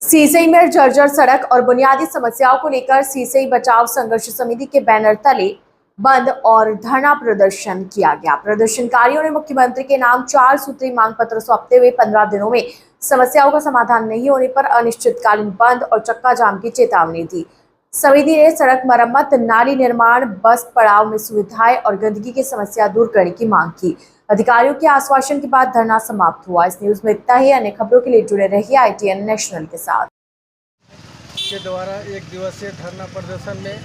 सीसई में जर्जर सड़क और बुनियादी समस्याओं को लेकर सीसई बचाव संघर्ष समिति के बैनर तले बंद और धरना प्रदर्शन किया गया। प्रदर्शनकारियों ने मुख्यमंत्री के नाम 4 सूत्री मांग पत्र सौंपते हुए 15 दिनों में समस्याओं का समाधान नहीं होने पर अनिश्चितकालीन बंद और चक्का जाम की चेतावनी दी। समिति ने सड़क मरम्मत, नाली निर्माण, बस पड़ाव में सुविधाएं और गंदगी की समस्या दूर करने की मांग की। अधिकारियों के आश्वासन के बाद धरना समाप्त हुआ। इस न्यूज में इतना ही। अन्य खबरों के लिए जुड़े रहिए ITN नेशनल के साथ। के द्वारा एक दिवसीय धरना प्रदर्शन में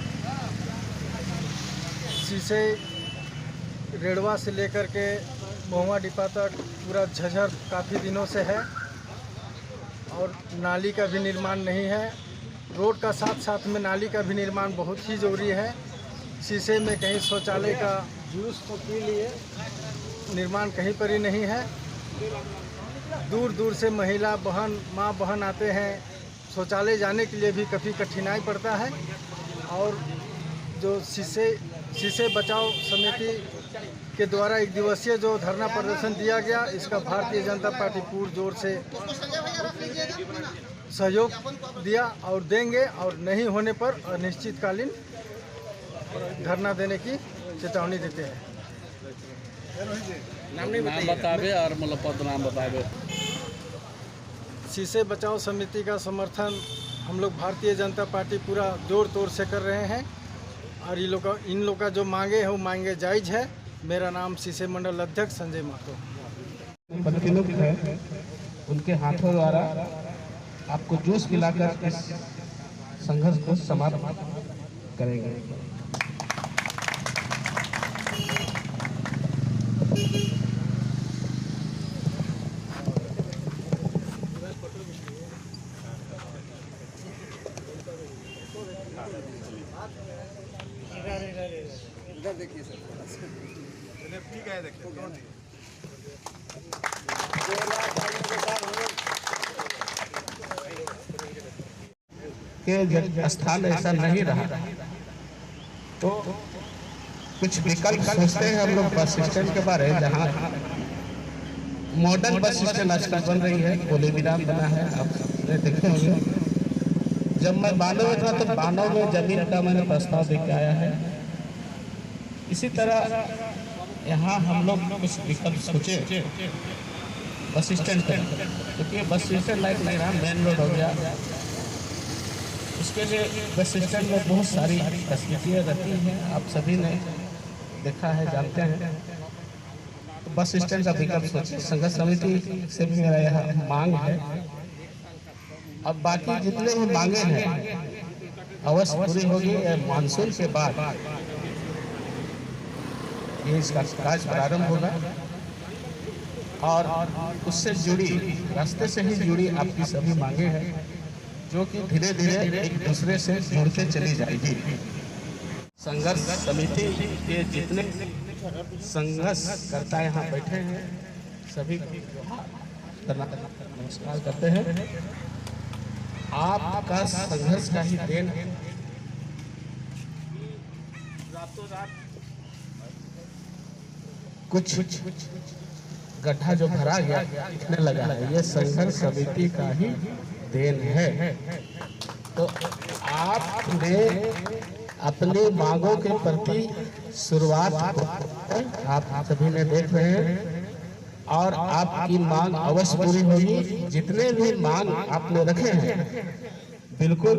सीसई रेड़वा से लेकर के महुआ डिपा तक पूरा झझर काफ़ी दिनों से है और नाली का भी निर्माण नहीं है। रोड का साथ साथ में नाली का भी निर्माण बहुत ही ज़रूरी है। सीसई में कहीं शौचालय का जूस तो पी लिए, निर्माण कहीं पर ही नहीं है। दूर दूर से महिला बहन, माँ बहन आते हैं, शौचालय जाने के लिए भी काफ़ी कठिनाई पड़ता है। और जो सीसई बचाव समिति के द्वारा एक दिवसीय जो धरना प्रदर्शन दिया गया, इसका भारतीय जनता पार्टी पूर्ण जोर से सहयोग दिया और देंगे, और नहीं होने पर अनिश्चितकालीन धरना देने की चेतावनी देते हैं। नाम बतावे और मतलब पद नाम बतावे। सीसई बचाव समिति का समर्थन हम लोग भारतीय जनता पार्टी पूरा जोर तोड़ से कर रहे हैं और इन लोग का जो मांगे हैं वो मांगे जायज़ है। मेरा नाम सीसई मंडल अध्यक्ष संजय महतो। प्रतिनिधियों है, उनके हाथों द्वारा आपको जूस पिलाकर इस संघर्ष को समाप्त करेंगे। इधर देखिए सर, ठीक है, देखिए के स्थान ऐसा नहीं रहा तो कुछ विकल्प सोचते हैं हम लोग बस स्टैंड के बारे में, जहाँ मॉडर्न बस स्टैंड आजकल बन रही है, गोलीविराम बना है, आप देखे होंगे। जब मैं 92 में था तो 92 में जमीन का मैंने प्रस्ताव देके आया है। इसी तरह यहाँ हम लोग कुछ विकल्प सोचे बस स्टैंड पर, क्योंकि बस स्टैंड लाइट नहीं रहा, मेन रोड हो गया। उसके लिए बस स्टैंड में बहुत सारी फैसिलिटियाँ रहती हैं, आप सभी ने देखा है, जानते हैं। तो बस स्टैंड का विकल्प सोचे। संघर्ष समिति से भी मेरा यह मांग है। अब बाकी जितने भी मांगे हैं अवश्य पूरी होगी। मानसून के बाद ये इसका कार्य प्रारंभ होगा और उससे जुड़ी, रास्ते से ही जुड़ी आपकी सभी मांगे हैं, जो कि धीरे धीरे एक दूसरे से जुड़ते चली जाएगी। संघर्ष समिति के जितने संघर्ष करता यहाँ बैठे हैं सभी नमस्कार करते हैं। आपका संघर्ष का ही देन है। कुछ गड्ढा जो भरा गया दिखने लगा है, ये संघर्ष समिति का ही देन है। तो आपने अपनी मांगों के प्रति शुरुआत आप सभी ने देख रहे हैं और आपकी मांग अवश्य पूरी होगी। जितने भी मांग आपने रखे हैं बिल्कुल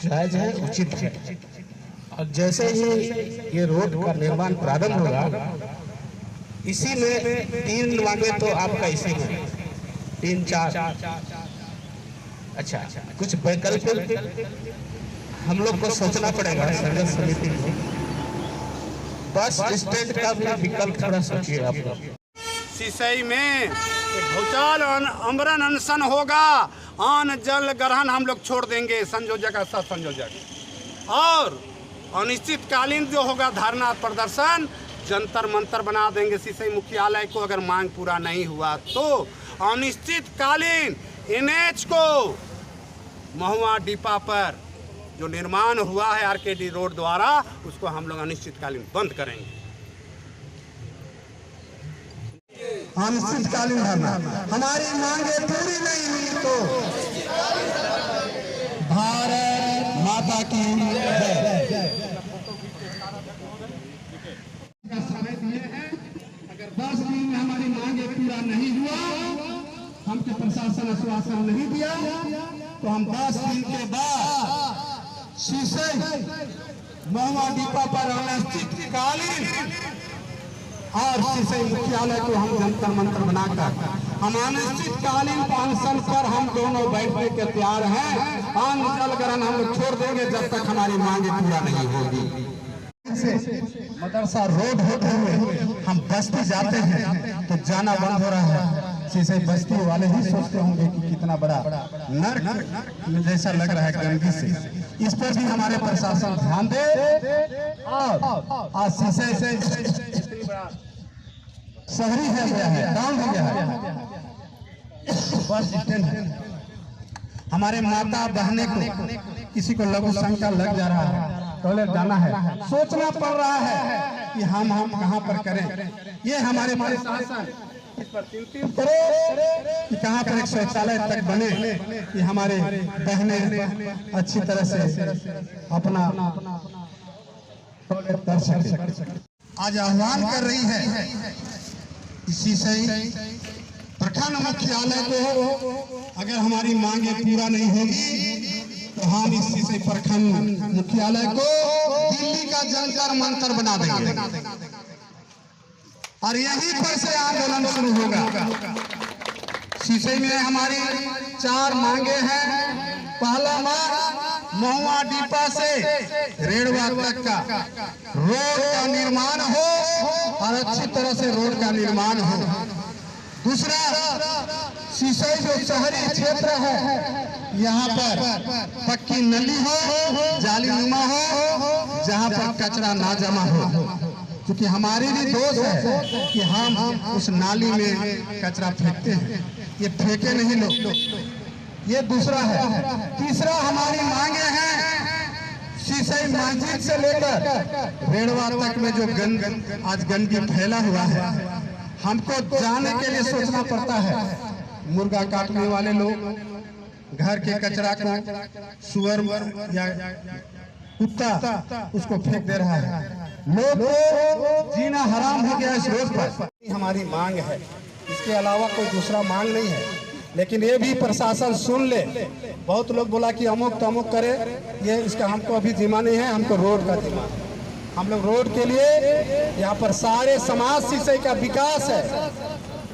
जायज है, उचित है। और जैसे ही ये रोड का निर्माण प्रारंभ होगा, इसी में 3 मांगे तो आपका इसी में 3-4 अच्छा कुछ वैकल्पिक हम लोग को सोचना पड़ेगा। संघर्ष समिति को बस स्टैंड का भी विकल्प थोड़ा सोचिए आप लोग। सीसई में भूचाल अमरन अनशन होगा, अन्न जल ग्रहण हम लोग छोड़ देंगे, संयोजक ऐसा संयोजक। और अनिश्चितकालीन जो होगा धरना प्रदर्शन, जंतर मंतर बना देंगे सीसई मुख्यालय को। अगर मांग पूरा नहीं हुआ तो अनिश्चितकालीन NH को महुआ डिपा पर जो निर्माण हुआ है RKD रोड द्वारा, उसको हम लोग अनिश्चितकालीन बंद करेंगे। अनिश्चितकालीन धरना, हमारी मांगे पूरी नहीं हुई तो माता की जय। समय दिए हैं, अगर 10 दिन में हमारी मांगे पूरा नहीं हुआ, हमको प्रशासन आश्वासन नहीं दिया, तो हम 10 दिन के बाद सीसई महुआ डिपो पर अनिश्चितकालीन और सीसई मुख्यालय को हम जंतर मंतर बनाकर हम अनिश्चितकालीन अनशन पर हम दोनों बैठने के तैयार हैं। अन्न जल ग्रहण हम लोग छोड़ देंगे जब तक हमारी मांगे पूरा नहीं होगी। मदरसा रोड होते हुए हम बस्ती जाते हैं तो जाना बंद हो रहा है। सीसई बस्ती वाले ही सोचते होंगे कि कितना बड़ा नर्क जैसा लग रहा है गंदगी से। इस पर भी हमारे प्रशासन ध्यान दे और आज सीसई से शहरी है गया है, टाउन हो गया है, बस स्टैंड है। हमारे माता बहने को किसी को लघु शंका लग जा रहा है, टॉयलेट जाना है, सोचना पड़ रहा है कि हम कहाँ पर करें। ये हमारे प्रशासन इस पर चिंतित करे कि कहाँ पर एक शौचालय तक बने कि हमारे बहनें अच्छी तरह से अपना टॉयलेट कर सके। आज आह्वान कर रही है सीसई प्रखंड मुख्यालय को, अगर हमारी मांगे पूरा नहीं होगी तो हम इस सीसई प्रखंड मुख्यालय को दिल्ली का जंतर मंतर बना देंगे और यहीं पर से आंदोलन शुरू होगा। सीसई में हमारी 4 मांगे हैं। पहला मांग महुआ डिपो से रेड़वा तक का रोड का निर्माण हो और अच्छी तरह से रोड का निर्माण हो। दूसरा, सीसई जो शहरी क्षेत्र है यहाँ पर पक्की नली हो, जालीनुमा हो, जहाँ पर कचरा ना जमा हो, क्योंकि हमारी भी दोष है कि हम उस नाली में कचरा फेंकते हैं, ये फेंके नहीं लोग। ये दूसरा है। तीसरा, हमारी मांगे हैं सीसई मस्जिद से लेकर रेड़वा तक में जो आज गंदगी फैला हुआ है, हमको जाने के लिए सोचना पड़ता है। मुर्गा काटने वाले लोग घर के कचरा को सुअर या कुत्ता उसको फेंक दे रहा है। लोग जीना हराम हो गया इस रोड पर। हमारी मांग है, इसके अलावा कोई दूसरा मांग नहीं है। लेकिन ये भी प्रशासन सुन ले। बहुत लोग बोला कि अमुक तमुक करे, ये इसका हमको अभी जिम्मा नहीं है, हमको रोड का जिम्मा है। हम लोग रोड के लिए यहाँ पर सारे समाज सीसई का विकास है।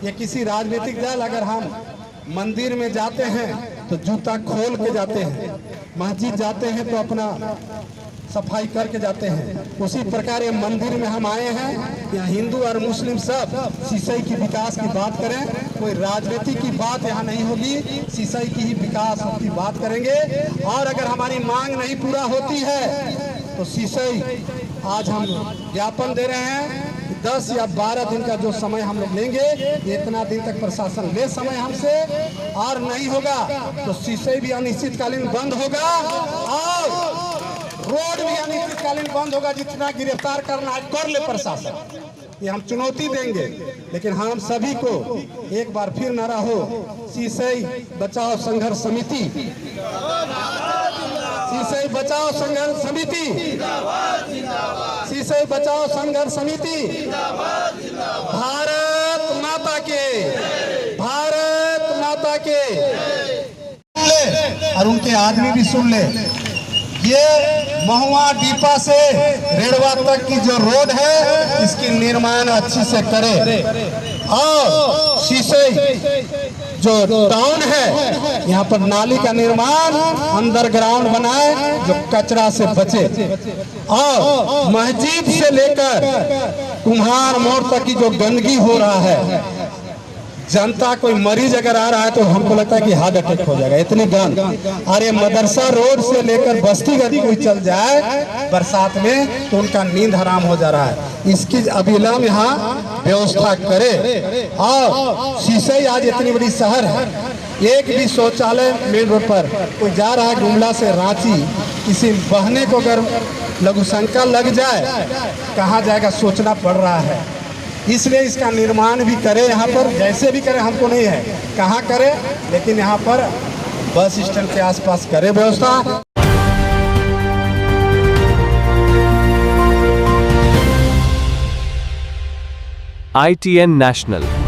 ये किसी राजनीतिक दल, अगर हम मंदिर में जाते हैं तो जूता खोल के जाते हैं, मस्जिद जाते हैं तो अपना सफाई करके जाते हैं, उसी प्रकार ये मंदिर में हम आए हैं। यहाँ हिंदू और मुस्लिम सब सीसई की विकास की बात करें, कोई राजनीति की बात यहाँ नहीं होगी, सीसई की ही विकास की बात करेंगे। और अगर हमारी मांग नहीं पूरा होती है तो सीसई आज हम ज्ञापन दे रहे हैं 10 या 12 दिन का जो समय हम लोग लेंगे, इतना दिन तक प्रशासन ले समय हमसे, और नहीं होगा तो सीसई भी अनिश्चितकालीन बंद होगा और रोड भी अनिश्चितकालीन बंद होगा। जितना गिरफ्तार करना है कर ले प्रशासन, ये हम चुनौती देंगे। लेकिन हम सभी को एक बार फिर नारा हो, सीसई बचाओ संघर्ष समिति, सीसई बचाओ संघर्ष समिति, सीसई बचाओ संघर्ष समिति। भारत माता के, भारत माता के। और उनके आदमी भी सुन ले, ये महुआ डिपो से रेड़वा तक की जो रोड है इसकी निर्माण अच्छी से करे और सीसई जो टाउन है यहाँ पर नाली का निर्माण अंडरग्राउंड बनाए जो कचरा से बचे, और मस्जिद से लेकर कुम्हार मोड़ तक की जो गंदगी हो रहा है, जनता कोई मरीज अगर आ रहा है तो हमको लगता है कि हार्ट अटैक हो जाएगा, इतनी गंद। अरे मदरसा रोड से लेकर बस्ती गली कोई चल जाए बरसात में तो उनका नींद हराम हो जा रहा है। इसकी अविलंब यहाँ व्यवस्था करे। और सीसई आज इतनी बड़ी शहर है, एक भी शौचालय मेन रोड पर कोई जा रहा है गुमला से रांची, किसी बहने को अगर लघु शंका लग जाए कहाँ जाएगा सोचना पड़ रहा है। इसलिए इसका निर्माण भी करे, यहाँ पर जैसे भी करे हमको नहीं है कहाँ करे, लेकिन यहाँ पर बस स्टैंड के आसपास करे व्यवस्था। ITN National।